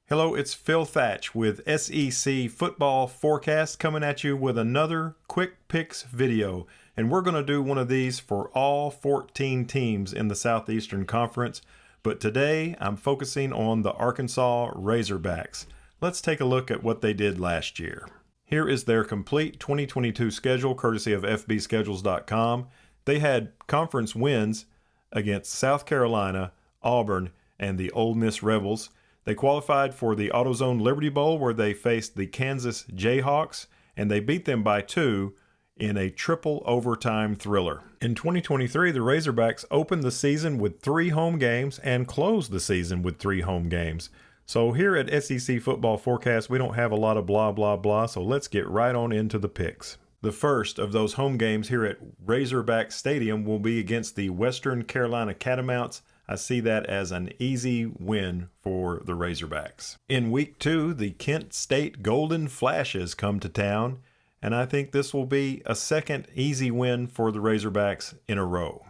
Hello, it's Phil Thatch with SEC Football Forecast coming at you with another Quick Picks video. And we're going to do one of these for all 14 teams in the Southeastern Conference. But today I'm focusing on the Arkansas Razorbacks. Let's take a look at what they did last year. Here is their complete 2022 schedule courtesy of FBschedules.com. They had conference wins against South Carolina, Auburn, and the Ole Miss Rebels. They qualified for the AutoZone Liberty Bowl where they faced the Kansas Jayhawks, and they beat them by 2 in a triple overtime thriller. In 2023, the Razorbacks opened the season with 3 home games and closed the season with 3 home games. So here at SEC Football Forecast, we don't have a lot of blah, blah, blah, so let's get right on into the picks. The first of those home games here at Razorback Stadium will be against the Western Carolina Catamounts. I see that as an easy win for the Razorbacks. In week 2, the Kent State Golden Flashes come to town, and I think this will be a second easy win for the Razorbacks in a row.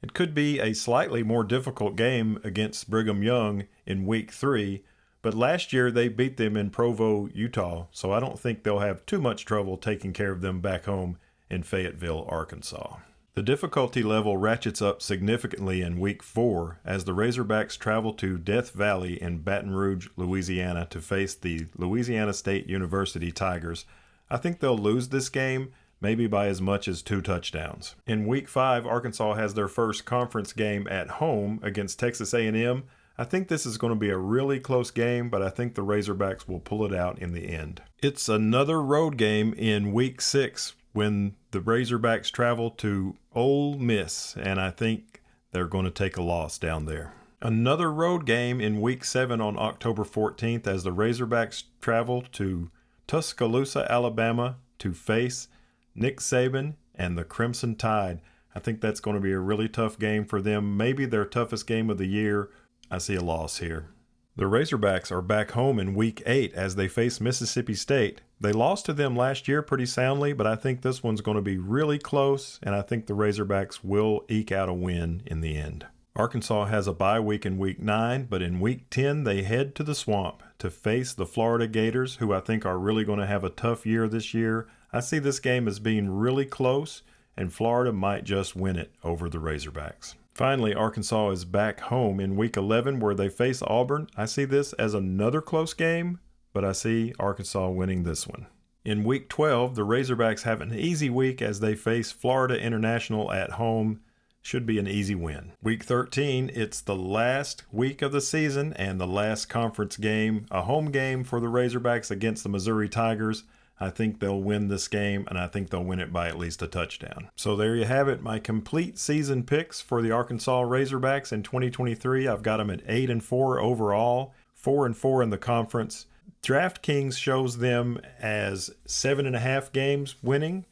It could be a slightly more difficult game against Brigham Young in week 3, but last year they beat them in Provo, Utah, so I don't think they'll have too much trouble taking care of them back home in Fayetteville, Arkansas. The difficulty level ratchets up significantly in week 4 as the Razorbacks travel to Death Valley in Baton Rouge, Louisiana to face the Louisiana State University Tigers. I think they'll lose this game, maybe by as much as 2 touchdowns. In week 5, Arkansas has their first conference game at home against Texas A&M. I think this is going to be a really close game, but I think the Razorbacks will pull it out in the end. It's another road game in week 6 when the Razorbacks travel to Ole Miss, and I think they're going to take a loss down there. Another road game in week 7 on October 14th as the Razorbacks travel to Tuscaloosa, Alabama to face Nick Saban and the Crimson Tide. I think that's going to be a really tough game for them, maybe their toughest game of the year. I see a loss here. The Razorbacks are back home in week 8 as they face Mississippi State. They lost to them last year pretty soundly, but I think this one's going to be really close, and I think the Razorbacks will eke out a win in the end. Arkansas has a bye week in week 9, but in week 10 they head to the Swamp to face the Florida Gators, who I think are really going to have a tough year this year. I see this game as being really close, and Florida might just win it over the Razorbacks. Finally, Arkansas is back home in week 11 where they face Auburn. I see this as another close game, but I see Arkansas winning this one. In week 12, the Razorbacks have an easy week as they face Florida International at home. Should be an easy win. Week 13, it's the last week of the season and the last conference game, a home game for the Razorbacks against the Missouri Tigers. I think they'll win this game, and I think they'll win it by at least a touchdown. So there you have it, my complete season picks for the Arkansas Razorbacks in 2023. I've got them at 8-4 overall, 4-4 in the conference. DraftKings shows them as 7.5 games winning,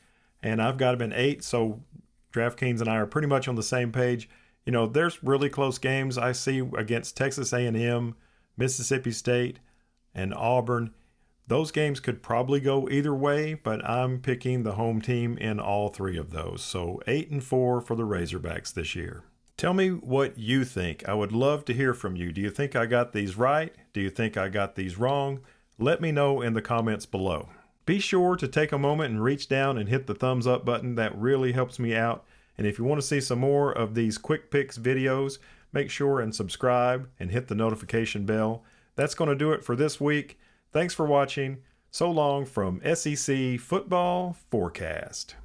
and I've got them at 8, so DraftKings and I are pretty much on the same page. You know, there's really close games I see against Texas A&M, Mississippi State, and Auburn. Those games could probably go either way, but I'm picking the home team in all 3 of those. So 8-4 for the Razorbacks this year. Tell me what you think. I would love to hear from you. Do you think I got these right? Do you think I got these wrong? Let me know in the comments below. Be sure to take a moment and reach down and hit the thumbs up button. That really helps me out. And if you want to see some more of these Quick Picks videos, make sure and subscribe and hit the notification bell. That's going to do it for this week. Thanks for watching. So long from SEC Football Forecast.